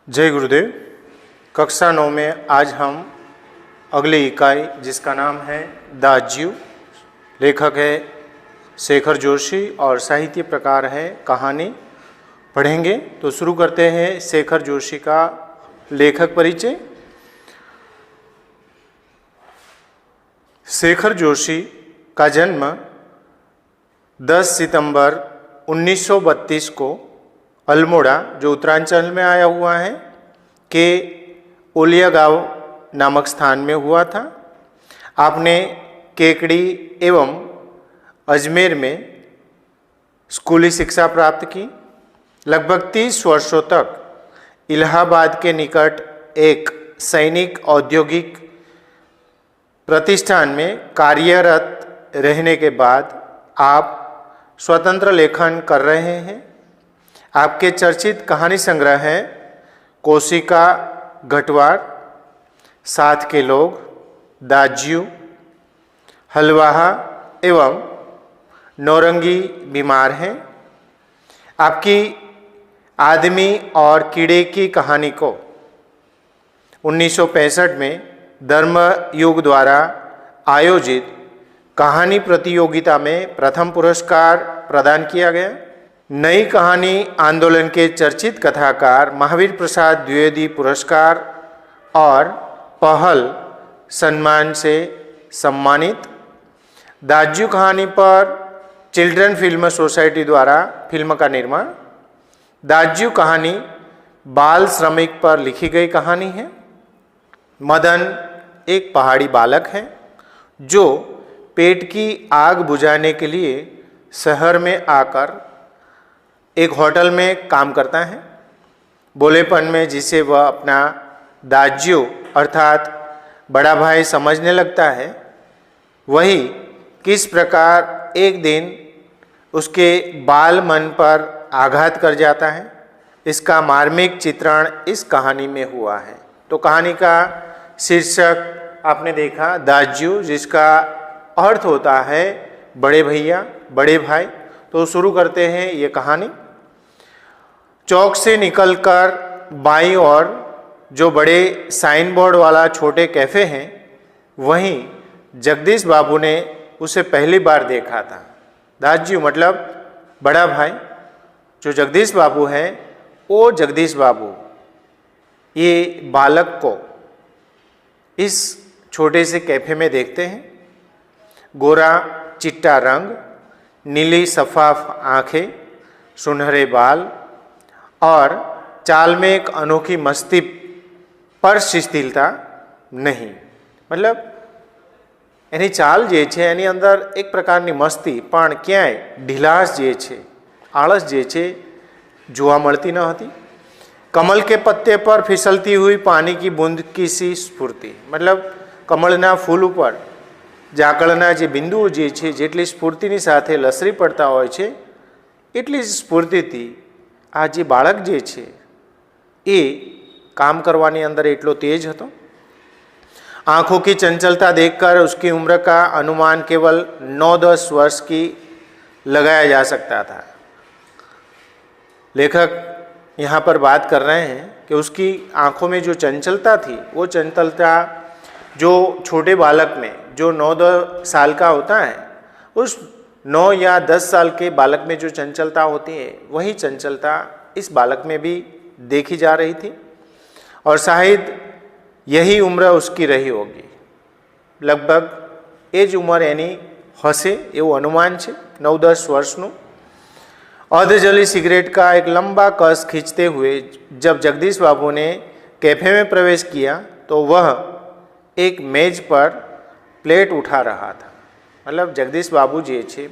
जय गुरुदेव। कक्षा 9 में आज हम अगली इकाई जिसका नाम है दाज्यू, लेखक है शेखर जोशी और साहित्य प्रकार है कहानी, पढ़ेंगे। तो शुरू करते हैं शेखर जोशी का लेखक परिचय। शेखर जोशी का जन्म 10 सितंबर 1932 को अल्मोड़ा, जो उत्तरांचल में आया हुआ है, के ओलिया गांव नामक स्थान में हुआ था। आपने केकड़ी एवं अजमेर में स्कूली शिक्षा प्राप्त की। लगभग 30 वर्षों तक इलाहाबाद के निकट एक सैनिक औद्योगिक प्रतिष्ठान में कार्यरत रहने के बाद आप स्वतंत्र लेखन कर रहे हैं। आपके चर्चित कहानी संग्रह हैं कोशिका घटवार, साथ के लोग, दाज्यू, हलवाहा एवं नौरंगी बीमार हैं। आपकी आदमी और कीड़े की कहानी को 1965 में धर्म युग द्वारा आयोजित कहानी प्रतियोगिता में प्रथम पुरस्कार प्रदान किया गया। नई कहानी आंदोलन के चर्चित कथाकार महावीर प्रसाद द्विवेदी पुरस्कार और पहल सम्मान से सम्मानित। दाज्यू कहानी पर चिल्ड्रन फिल्म सोसाइटी द्वारा फिल्म का निर्माण। दाज्यू कहानी बाल श्रमिक पर लिखी गई कहानी है। मदन एक पहाड़ी बालक है जो पेट की आग बुझाने के लिए शहर में आकर एक होटल में काम करता है। बोलेपन में जिसे वह अपना दाज्यू अर्थात बड़ा भाई समझने लगता है, वही किस प्रकार एक दिन उसके बाल मन पर आघात कर जाता है, इसका मार्मिक चित्रण इस कहानी में हुआ है। तो कहानी का शीर्षक आपने देखा, दाज्यू, जिसका अर्थ होता है बड़े भैया, बड़े भाई। तो शुरू करते हैं ये कहानी। चौक से निकलकर बाईं ओर जो बड़े साइन बोर्ड वाला छोटे कैफ़े हैं, वहीं जगदीश बाबू ने उसे पहली बार देखा था। दाज्यू मतलब बड़ा भाई, जो जगदीश बाबू है, वो जगदीश बाबू ये बालक को इस छोटे से कैफ़े में देखते हैं। गोरा चिट्टा रंग, नीली शफाफ आँखें, सुनहरे बाल और चाल में एक अनोखी मस्ती पर शिथिलता नहीं। मतलब એની ચાલ જે છે એની અંદર એક પ્રકારની મસ્તી, પણ ક્યાંય ઢીલાશ જે છે, આળસ જે છે જોવા મળતી ન હતી। कमल के पत्ते पर फिसलती हुई पानी की बूंद की सी स्फूर्ति, मतलब कमलना फूल पर ઝાકળના જે બિંદુઓ જે છે જેટલી સ્ફૂર્તિની સાથે લસરી પડતા હોય છે એટલી જ સ્ફૂર્તિથી આ જે બાળક જે છે એ काम करवानी अंदर एटलो तेज हतो। आँखों की चंचलता देखकर उसकी उम्र का अनुमान केवल 9-10 वर्ष की लगाया जा सकता था। लेखक यहाँ पर बात कर रहे हैं कि उसकी आँखों में जो चंचलता थी, वो चंचलता जो छोटे बालक में जो 9-10 साल का होता है, उस 9 या 10 साल के बालक में जो चंचलता होती है, वही चंचलता इस बालक में भी देखी जा रही थी। और शायद यही उम्र उसकी रही होगी। लगभग ए ज उमर एनी हसे एवं अनुमान है, 9-10 वर्षनु। अर्धजली सिगरेट का एक लंबा कस खींचते हुए जब जगदीश बाबू ने कैफे में प्रवेश किया तो वह एक मेज पर प्लेट उठा रहा था। मतलब जगदीश बाबू जी छे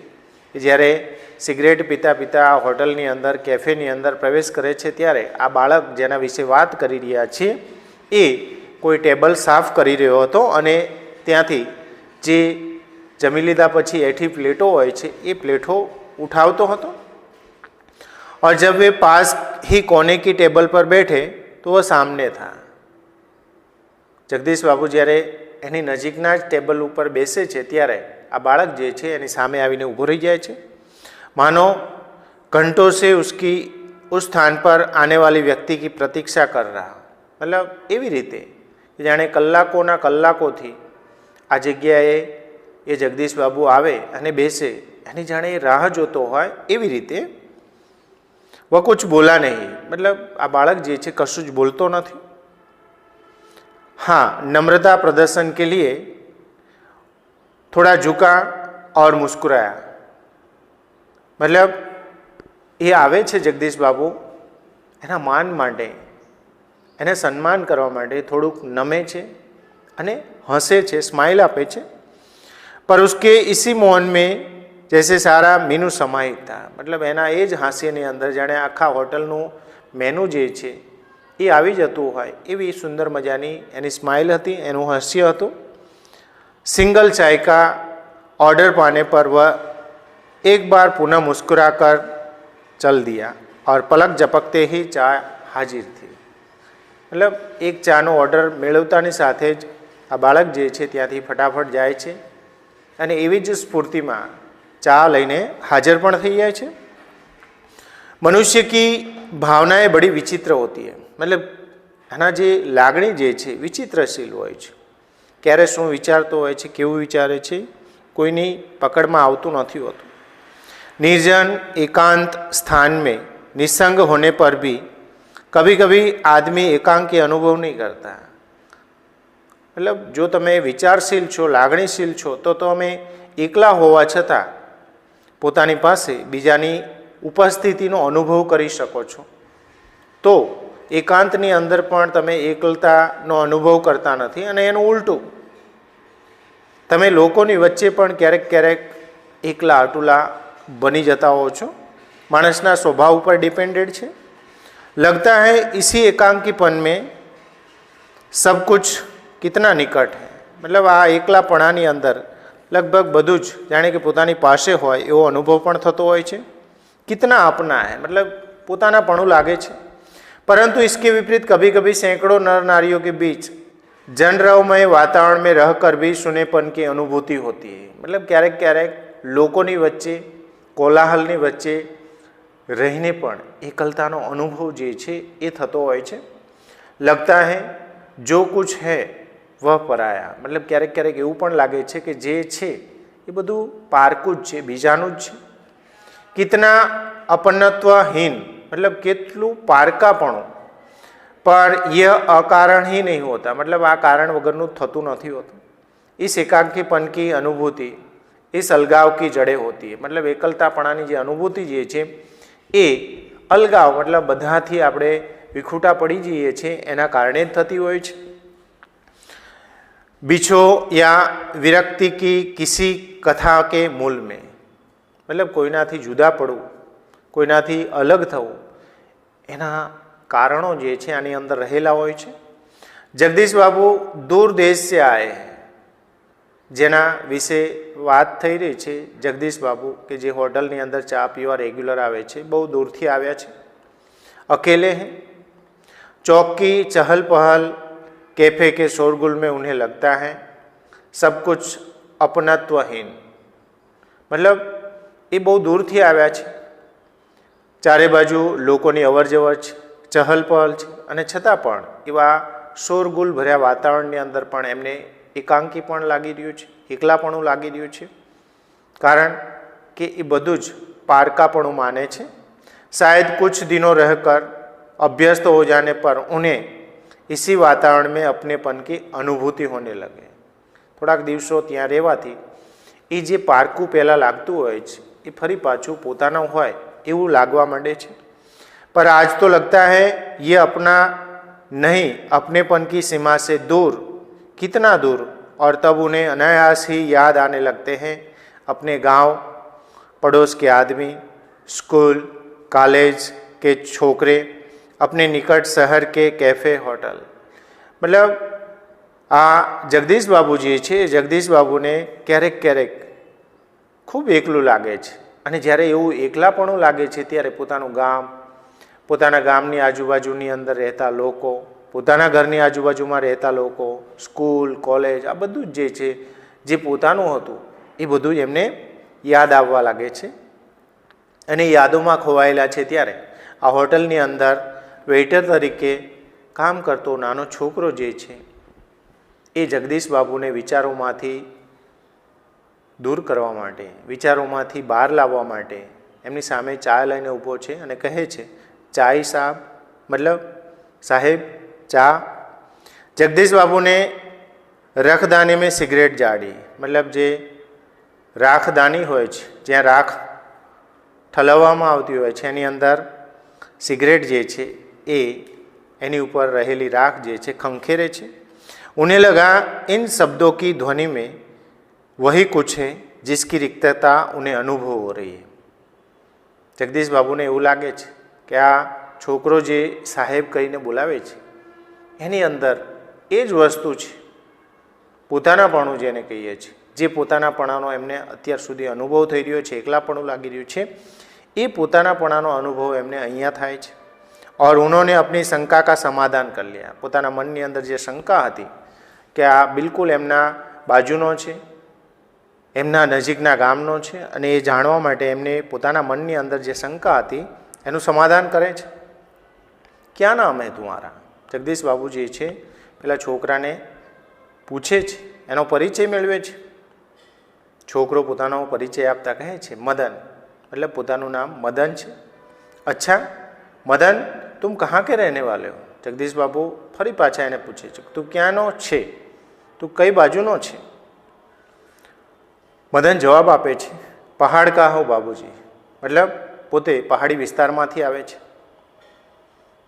જ્યારે सिगरेट पीता पीता होटलनी अंदर कैफेनी अंदर प्रवेश करे छे त्यारे आ बाळक जेना विषे वात करी रह्या छे ए कोई टेबल साफ करी रह्यो हतो अने त्यांथी जे जमी लीधा पछी एठी प्लेटो होय छे ए प्लेटो उठावतो हतो। और जब वे पास ही कोने की टेबल पर बैठे तो वह सामने था। જગદીશ બાબુ જ્યારે એની નજીકના જ ટેબલ ઉપર બેસે છે ત્યારે આ બાળક જે છે એની સામે આવીને ઊભો રહી જાય છે। માનો घंटों से उसकी उस स्थान पर आने वाली व्यक्ति की प्रतीक्षा कर रहा, मतलब એવી રીતે જાણે કલાકોના કલાકોથી આ જગ્યાએ એ જગદીશ બાબુ આવે અને બેસે એની જાણે એ રાહ જોતો હોય એવી રીતે। वह कुछ बोला नहीं, मतलब आ बालक जे छे कशुं ज बोलतो नहीं। हाँ, नम्रता प्रदर्शन के लिए थोड़ा झुका और मुस्कुराया। मतलब ये आवे छे जगदीश बाबू एना मान माटे, एने सन्मान करवा माटे थोड़ुंक नमे छे अने हसे छे, स्माइल आपे छे। पर उसके इसी मौन में जैसे सारा मेनू समाहित था, मतलब एना ए ज हास्यनी अंदर जाणे आखा होटलनुं मेनू जे छे એ આવી જતું હોય એવી સુંદર મજાની એની સ્માઇલ હતી, એનું હાસ્ય હતું। सिंगल चाय का ऑर्डर पाने पर वह एक बार पुनः मुस्कुरा कर चल दिया और पलक झपकते ही चाय हाजिर थी। मतलब एक चाનો ઓર્ડર મેળવતાની સાથે જ આ બાળક જે છે ત્યાંથી ફટાફટ જાય છે અને એવી જ સ્ફૂર્તિમાં ચા લઈને હાજર પણ થઈ જાય છે। मनुष्य की भावनाएं बड़ी विचित्र होती है, मतलब आना जे लागणी जे छे विचित्रशील होय छे। क्यारे शुं विचारतो होय छे, केवुं विचारे छे, कोईनी पकड़मां आवतुं नथी होतुं। निर्जन एकांत स्थान में निस्संग होने पर भी कभी कभी आदमी एकांत के अनुभव नहीं करता। मतलब जो तमे विचारशील छो, लागणीशील छो, तो तमे एकला होवा छतां पोतानी पासे बीजानी उपस्थितिनो अनुभव करी शको छो। तो एकांतनी अंदर पण तमे एकलतानो अनुभव करता नथी अने एनुं उलटुं तमे लोकोनी वच्चे पण क्यारेक क्यारेक एकला अटूला बनी जता हो छो। माणसना स्वभाव पर डिपेंडेड छे। लगता है इसी एकांकीपन में सब कुछ कितना निकट है। मतलब आ एकलापणानी अंदर लगभग बधुं ज जाणे के पोतानी पासे होय एवो अनुभव पण थतो होय छे। कितना अपना है, मतलब पोतानापणुं लागे छे। परंतु इसके विपरीत कभी कभी सैकड़ों नर नारियों के बीच जनरवमय वातावरण में रहकर भी सुनेपन की अनुभूति होती है। मतलब क्यारेक क्यारेक लोकोनी वच्चे, कोलाहलनी वच्चे रहीने पण एकलतानो अनुभव जे छे ए थतो होय छे। लगता है जो कुछ है वह पराया। मतलब क्यारेक क्यारेक एवुं पण लागे छे कि जे छे ए बधुं पारकું જ છે, બીજાનું જ છે। कितना अपनत्वहीन, मतलब केटलू पारकापणुं, पर यह अकारण ही नहीं होता। मतलब आ कारण वगरनु थतुं नथी होतुं। इस एकांकीपन की अनुभूति इस अलगाव की जड़ें होती है। मतलब एकलतापणानी जे अनुभूति जे छे ए अलगाव, मतलब बधाथी आपणे विखूटा पड़ी जईए छे एना कारणे ज थती होय छे। बिछो या विरक्ति की किसी कथा के मूल में, मतलब कोईनाथी जुदा पड़વું, कोईनाथी अलग थવું, एना कारणों जे छे आनी अंदर रहेला होय छे। जगदीश बाबू दूर देश से आए हैं, जेना विषे बात थई रही छे। जगदीश बाबू के जे होटलनी अंदर चा पीवा रेग्युलर आवे छे, बहु दूरथी आव्या छे, अकेले हैं। चौक की चहल पहल, कैफे के शोरगुल में उन्हें लगता है सब कुछ अपनत्वहीन। मतलब એ બહુ દૂરથી આવ્યા છે, ચારે બાજુ લોકોની અવરજવર છે, ચહલ પહલ છે, અને છતાં પણ એવા શોરગુલ ભર્યા વાતાવરણની અંદર પણ એમને એકાંકી પણ લાગી રહ્યું છે, એકલાપણું લાગી રહ્યું છે। કારણ કે એ બધું જ પારકાપણું માને છે। शायद कुछ दिनों रहकर अभ्यस्त हो जाने पर उन्हें इसी वातावरण में अपनेपन की अनुभूति होने लगे। थोड़ाक दिवसों त्यां रहेवाथी એ જે પારકું પહેલાં લાગતું હોય છે એ ફરી પાછું પોતાનું હોય એવું लागवा માંડે છે। पर आज तो लगता है ये अपना नहीं, अपनेपन की सीमा से दूर, कितना दूर। और तब उन्हें अनायास ही याद आने लगते हैं अपने गांव, पड़ोस के आदमी, स्कूल कॉलेज के छोकरे, अपने निकट शहर के कैफ़े होटल। मतलब आ जगदीश बाबू जी छे, जगदीश बाबू ने क्यारेक क्यारेक खूब एकलू लागे छे। અને જ્યારે એવું એકલાપણું લાગે છે ત્યારે પોતાનું ગામ, પોતાના ગામની આજુબાજુની અંદર રહેતા લોકો, પોતાના ઘરની આજુબાજુમાં રહેતા લોકો, સ્કૂલ, કોલેજ, આ બધું જ જે છે, જે પોતાનું હતું એ બધું જ એમને યાદ આવવા લાગે છે. અને યાદોમાં ખોવાયેલા છે ત્યારે આ હોટલની અંદર વેઇટર તરીકે કામ કરતો નાનો છોકરો જે છે એ જગદીશ બાબુને વિચારોમાંથી દૂર કરવા માટે, વિચારોમાંથી બહાર લાવવા માટે એમની સામે ચા લઈને ઊભો છે અને કહે છે, ચાય સાહેબ, મતલબ સાહેબ ચા. જગદીશ બાબુને રખદાની મેં સિગરેટ જાડી, મતલબ જે રાખદાની હોય છે, જ્યાં રાખ ઠલવવામાં આવતી હોય છે, એની અંદર સિગરેટ જે છે એ એની ઉપર રહેલી રાખ જે છે ખંખેરે છે. उन्हें लगा इन शब्दों की ध्वनि में वही कुछ है जिसकी रिक्तता उन्हें अनुभव हो रही है. જગદીશ બાબુને એવું લાગે છે કે આ છોકરો જે સાહેબ કહીને બોલાવે છે એની અંદર એ જ વસ્તુ છે, પોતાનાપણું જેને કહીએ છીએ, જે પોતાનાપણાનો એમને અત્યાર સુધી અનુભવ થઈ રહ્યો છે, એકલાપણું લાગી રહ્યું છે, એ પોતાનાપણાનો અનુભવ એમને અહીંયા થાય છે. और उन्होंने अपनी शंका का समाधान कर लिया. પોતાના મનની અંદર જે શંકા હતી કે આ બિલકુલ એમના બાજુનો છે, એમના નજીકના ગામનો છે, અને એ જાણવા માટે એમને પોતાના મનની અંદર જે શંકા હતી એનું સમાધાન કરે છે. ક્યાં નામ હે તુમારા? જગદીશ બાબુ જે છે પેલા છોકરાને પૂછે છે, એનો પરિચય મેળવે છે. છોકરો પોતાનો પરિચય આપતા કહે છે મદન, મતલબ પોતાનું નામ મદન છે. અચ્છા મદન, तुम कहाँ के रहने वाले हो? જગદીશ બાબુ ફરી પાછા એને પૂછે છે, તું ક્યાંનો છે, તું કઈ બાજુનો છે? મદન જવાબ આપે છે, પહાડ કા હો બાબુજી, મતલબ પોતે પહાડી વિસ્તારમાંથી આવે છે.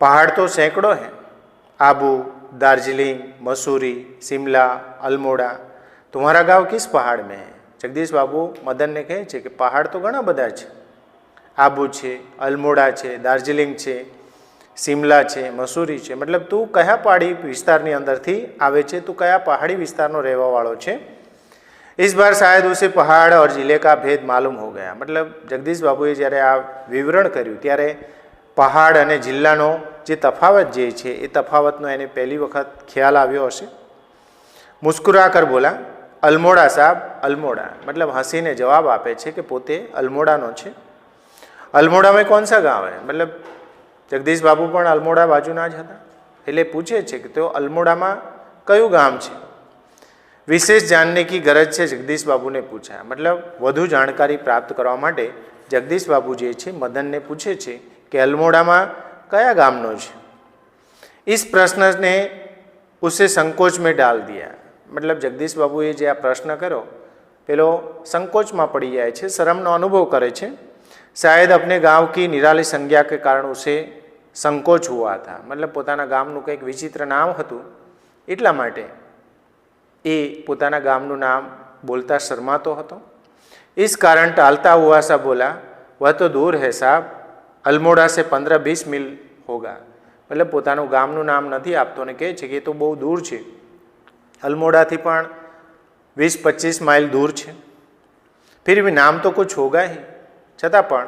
પહાડ તો સેંકડો હે, આબુ, दार्जिलिंग, मसूरी, शिमला, अल्मोड़ा, तुम्हारा गांव किस पहाड़ में है? जगदीश बाबू मदन ने कहे છે કે પહાડ તો ઘણા બધા છે, આબુ છે, અલમોડા છે, દાર્જિલિંગ છે, शिमला છે, મસૂરી છે, મતલબ તું કયા પહાડી વિસ્તારની અંદરથી આવે છે, તું કયા પહાડી વિસ્તારનો રહેવાવાળો છે? इस बार शायद उसे पहाड़ और जिले का भेद मालूम हो गया. मतलब जगदीश बाबूए જ્યારે આ વિવરણ કર્યું ત્યારે પહાડ અને જિલ્લાનો જે તફાવત જે છે એ તફાવતનો એને પહેલી વખત ખ્યાલ આવ્યો હશે. મુસ્કુરા કર બોલા, અલમોડા સાહેબ, અલમોડા, मतलब હસીને જવાબ આપે છે કે પોતે અલમોડાનો છે. અલમોડા में कौन सा गांव है? मतलब જગદીશ બાબુ પણ અલમોડા બાજુના જ હતા, એટલે પૂછે છે કે તેઓ અલમોડામાં કયું ગામ છે? विशेष जानने की गरज से जगदीश बाबू ने पूछा, मतलब વધુ જાણકારી પ્રાપ્ત કરવા માટે જગદીશ બાબુ જે છે મદનને પૂછે છે કે અલમોડામાં કયા ગામનો છે. इस प्रश्न ने उसे संकोच में डाल दिया. मतलब जगदीश बाबूए જે આ પ્રશ્ન કર્યો પેલો સંકોચમાં પડી જાય છે, શરમનો અનુભવ કરે છે. शायद अपने गांव की निराली संज्ञा के कारण उसे संकोच हुआ था. मतलब પોતાના ગામનું કંઈક વિચિત્ર નામ હતું એટલા માટે એ પોતાના ગામનું નામ બોલતા શરમાતો હતો. इस कारण टालता हुआ सा बोला, वह तो दूर है साहब, अल्मोड़ा से 15-20 मील होगा. मतलब પોતાનું ગામનું નામ નથી આપતો અને કહે છે કે એ તો બહુ દૂર છે, અલમોડાથી પણ 20-25 માઇલ દૂર છે. फिर भी नाम तो कुछ होगा ही, छતાં પણ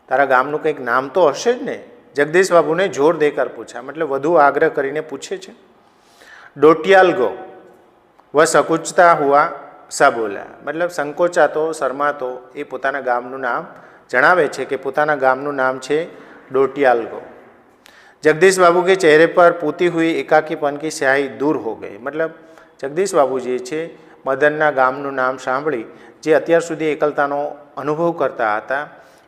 તારા ગામનું કંઈક નામ તો હશે જ ને? જગદીશ બાબુને જોર દેકર પૂછા, मतलब વધુ આગ્રહ કરીને પૂછે છે. ડોટિયાલ ગો, वह सकुचता हुआ सा बोला, मतलब સંકોચાતો શરમાતો એ પોતાના ગામનું નામ જણાવે છે કે પોતાના ગામનું નામ છે ડોટિયાલ ગો. जगदीश बाबू के चेहरे पर पूती हुई एकाकीपन की स्याही दूर हो गई. मतलब जगदीश बाबू જે છે મદનના ગામનું નામ સાંભળી જે અત્યાર સુધી એકલતાનો અનુભવ કરતા હતા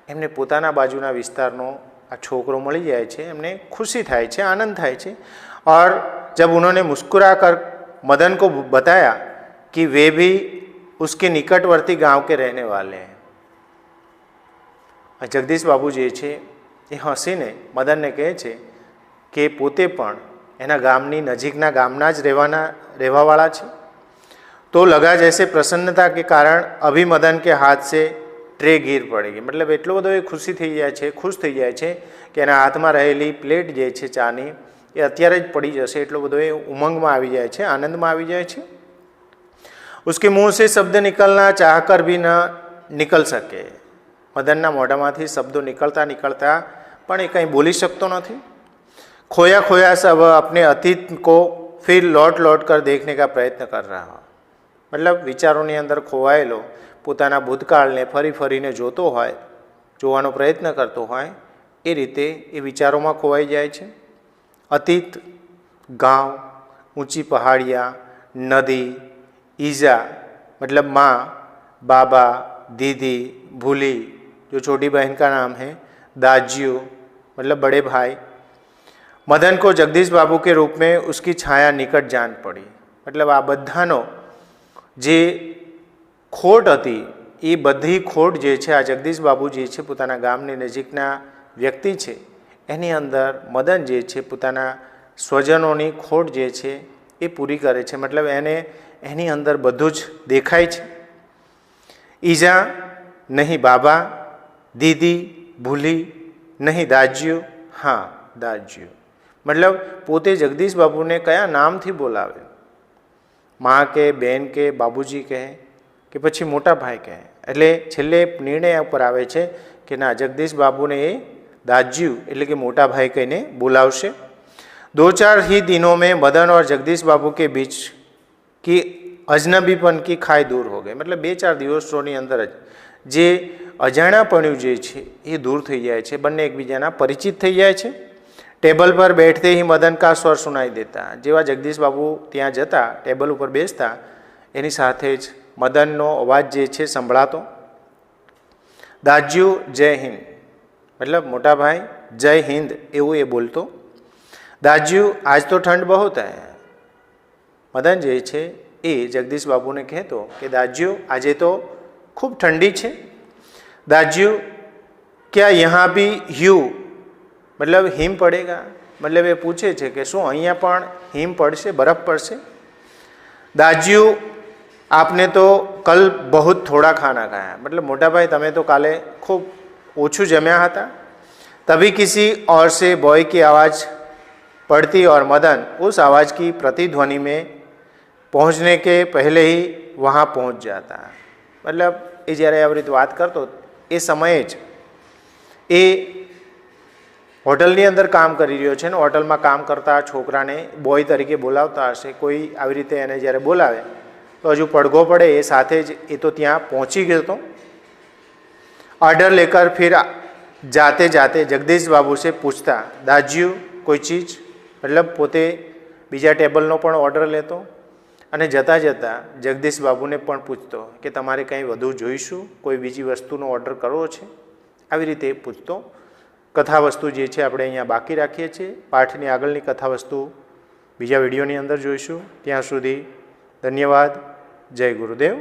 એમને પોતાના બાજુના વિસ્તારનો આ છોકરો મળી જાય છે, એમને ખુશી થાય છે, આનંદ થાય છે. और जब उन्होंने मुस्कुरा कर मदन को बताया कि वे भी उसके निकटवर्ती गांव के रहने वाले हैं. जगदीश बाबू જે છે એ હસીને મદનને કહે છે કે પોતે પણ એના ગામની નજીકના ગામના જ રહેવાવાળા છે. तो लगा जैसे प्रसन्नता के कारण अभी मदन के हाथ से ट्रे गिर पड़ेगी. मतलब એટલો બધો એ ખુશી થઈ જાય છે, ખુશ થઈ જાય છે કે એના હાથમાં રહેલી પ્લેટ જે છે ચાની એ અત્યારે જ પડી જશે, એટલો બધો એ ઉમંગમાં આવી જાય છે, આનંદમાં આવી જાય છે. उसके मुंह से शब्द निकलना चाहकर भी न निकल सके. મદનના મોઢામાંથી શબ્દો નિકળતા નિકળતા પણ એ કંઈ બોલી શકતો નથી। खोया खोया सा वह अपने अतीत को फिर लौट लौट कर देखने का प्रयत्न कर रहा हो, मतलब विचारों अंदर खोवायेलो पोताना भूतकाळने फरी फरीने जोतो होय, जोवानो प्रयत्न करतो होय ए रीते ए विचारों खोवाई जाए छे। अतीत, गाँव, ऊँची पहाड़िया, नदी, ईजा मतलब माँ, बाबा, दीदी, भूली जो छोटी बहन का नाम है, दाजियो मतलब बड़े भाई। मदन को जगदीश बाबू के रूप में उसकी छाया निकट जान पड़ी, मतलब आ बधानो जे खोट हती ए बधी खोट जे छे आ जगदीश बाबू जे छे पोताना गामनी नजीकना व्यक्ति छे एनी अंदर मदन जे छे पोताना स्वजनोनी खोट जे छे ए पूरी करे छे, मतलब एने एनी अंदर बधुं ज देखाय छे। ईजा नहीं बाबा, दीदी, भूली नहीं दाजियो, हाँ दाजियो मतलब पोते जगदीश बाबू ने कया नाम थी बोलावे, माँ के, बेन के, बाबूजी कहे कि पछी मोटा भाई कहे, एटले छेल्ले निर्णय पर आवे छे कि ना जगदीश बाबू ने दाज्यू एटले कि मोटा भाई कहीने बोलावशे। 2-4 ही दिनों में मदन और जगदीश बाबू के बीच की अजनबीपन की खाई दूर हो गई, मतलब 2-4 दिवसोनी अंदर जे अजाण्यापणुं जे छे ए दूर थई जाय छे, बंने एकबीजाना परिचित थई जाय छे। टेबल पर बैठते ही मदन का स्वर सुनाई देता, जेवा जगदीश बाबू त्यां जता टेबल पर बेसता एनी साथे ज मदननो अवाज जे छे संभळातो। दाज्यू जय हिंद मतलब मोटा भाई जय हिंद एवं ए बोलतो। दाज्यू आज तो ठंड बहुत है। मदन जे छे ए जगदीश बाबू ने कहतो कि दाज्यू आजे तो खूब ठंडी छे। दाज्यू क्या यहाँ भी ह्यू मतलब हिम पड़ेगा, मतलब ये पूछे छे कि शू अहींया पण हिम पड़शे, बरफ पड़शे। दाज्यू आपने तो कल बहुत थोड़ा खाना खाया, मतलब मोटा भाई तमे तो काले खूब ओछू जम्या हता। तभी किसी और से बॉय की आवाज़ पड़ती और मदन उस आवाज़ की प्रतिध्वनि में पहुंचने के पहले ही वहाँ पहुंच जाता, मतलब ए ज्यारे आ रीते बात करतो ए समये ज ए होटलनी अंदर काम करी रह्यो छे ने होटल में काम करता छोकराने बॉय तरीके बोलावता हशे, कोई आवी रीते एने ज्यारे बोलावे तो हजू पड़घो पड़े ए साथे ज ए तो त्यां पहोंची गयो तो। ऑर्डर लेकर फिर जाते जाते जगदीश बाबू से पूछता दाज्यू कोई चीज़, मतलब पोते बीजा टेबलनो पण ऑर्डर लेतो अने जता जता जगदीश बाबू ने पण पूछतो कि तमारे कहीं वधु जोईशुं, कोई बीजी वस्तुनो ऑर्डर करवो छे, आवी रीते पूछतो। कथा वस्तु जे छे आपणे अहींया बाकी राखीए छीए। पाठनी आगळनी कथा वस्तु बीजा विडियोनी अंदर जोईशुं। त्यां सुधी धन्यवाद। जय गुरुदेव।